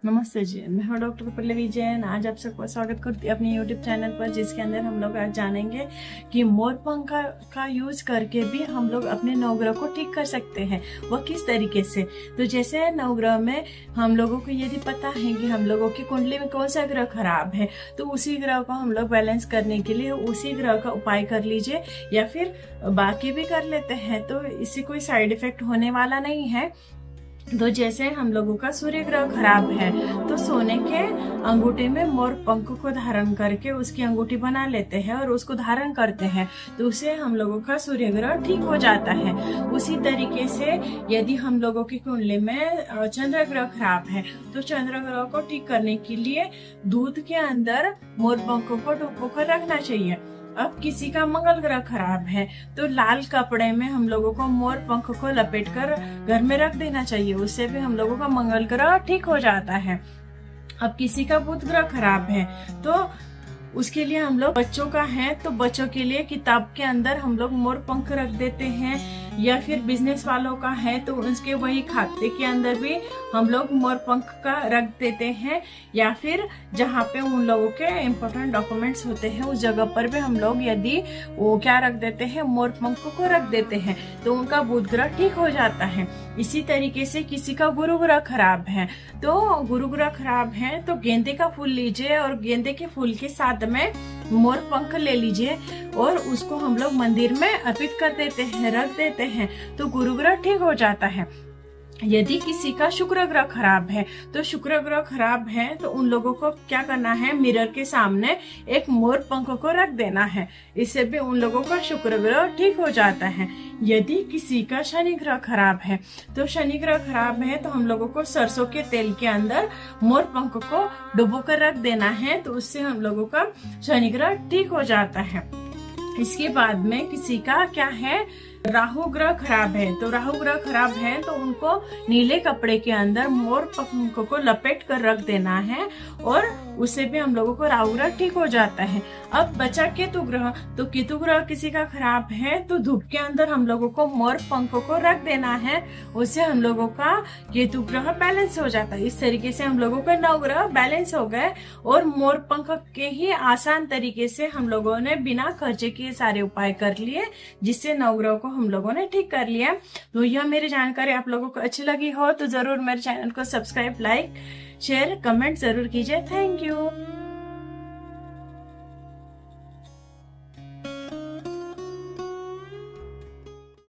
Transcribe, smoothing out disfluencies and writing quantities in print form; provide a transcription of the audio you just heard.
नमस्ते जी, मैं हूँ डॉक्टर पल्लवी जैन। आज आप सबका स्वागत करती हूँ अपने यूट्यूब चैनल पर, जिसके अंदर हम लोग आज जानेंगे कि मोर पंख का यूज करके भी हम लोग अपने नवग्रह को ठीक कर सकते हैं। वह किस तरीके से? तो जैसे नवग्रह में हम लोगों को यदि पता है कि हम लोगों की कुंडली में कौन सा ग्रह खराब है, तो उसी ग्रह को हम लोग बैलेंस करने के लिए उसी ग्रह का उपाय कर लीजिए, या फिर बाकी भी कर लेते हैं, तो इससे कोई साइड इफेक्ट होने वाला नहीं है। तो जैसे हम लोगों का सूर्य ग्रह खराब है, तो सोने के अंगूठे में मोर पंख को धारण करके उसकी अंगूठी बना लेते हैं और उसको धारण करते हैं, तो उससे हम लोगों का सूर्य ग्रह ठीक हो जाता है। उसी तरीके से यदि हम लोगों की कुंडली में चंद्र ग्रह खराब है, तो चंद्र ग्रह को ठीक करने के लिए दूध के अंदर मोर पंखों को डुबो कर रखना चाहिए। अब किसी का मंगल ग्रह खराब है, तो लाल कपड़े में हम लोगों को मोर पंख को लपेटकर घर में रख देना चाहिए, उससे भी हम लोगों का मंगल ग्रह ठीक हो जाता है। अब किसी का बुध ग्रह खराब है, तो उसके लिए हम लोग, बच्चों का है तो बच्चों के लिए किताब के अंदर हम लोग मोर पंख रख देते हैं, या फिर बिजनेस वालों का है तो उसके वही खाते के अंदर भी हम लोग मोर पंख का रख देते हैं, या फिर जहाँ पे उन लोगों के इम्पोर्टेंट डॉक्यूमेंट्स होते हैं उस जगह पर भी हम लोग यदि वो क्या रख देते हैं, मोर पंख को रख देते हैं, तो उनका बुध ग्रह ठीक हो जाता है। इसी तरीके से किसी का गुरु ग्रह खराब है, तो गुरु ग्रह खराब है तो गेंदे का फूल लीजिए और गेंदे के फूल के साथ में मोर पंख ले लीजिए और उसको हम लोग मंदिर में अर्पित कर देते हैं, रख देते हैं, तो गुरु ग्रह ठीक हो जाता है। यदि किसी का शुक्र ग्रह खराब है, तो शुक्र ग्रह खराब है तो उन लोगों को क्या करना है, मिरर के सामने एक मोर पंख को रख देना है, इससे भी उन लोगों का शुक्र ग्रह ठीक हो जाता है। यदि किसी का शनि ग्रह खराब है, तो शनि ग्रह खराब है तो हम लोगों को सरसों के तेल के अंदर मोर पंख को डुबो कर रख देना है, तो उससे हम लोगों का शनि ग्रह ठीक हो जाता है। इसके बाद में किसी का क्या है, राहु ग्रह खराब है, तो राहु ग्रह खराब है तो उनको नीले कपड़े के अंदर मोर पंख को लपेट कर रख देना है, और उससे भी हम लोगों को राहु ग्रह ठीक हो जाता है। अब बचा केतु ग्रह, तो केतु ग्रह किसी का खराब है तो धूप के अंदर हम लोगों को मोर पंख को रख देना है, उससे हम लोगों का केतु ग्रह बैलेंस हो जाता है। इस तरीके से हम लोगों का नवग्रह बैलेंस हो गए, और मोर पंख के ही आसान तरीके से हम लोगों ने बिना खर्चे के सारे उपाय कर लिए, जिससे नवग्रह को हम लोगों ने ठीक कर लिया। तो यह मेरी जानकारी आप लोगों को अच्छी लगी हो तो जरूर मेरे चैनल को सब्सक्राइब, लाइक, शेयर, कमेंट जरूर कीजिए। Thank you.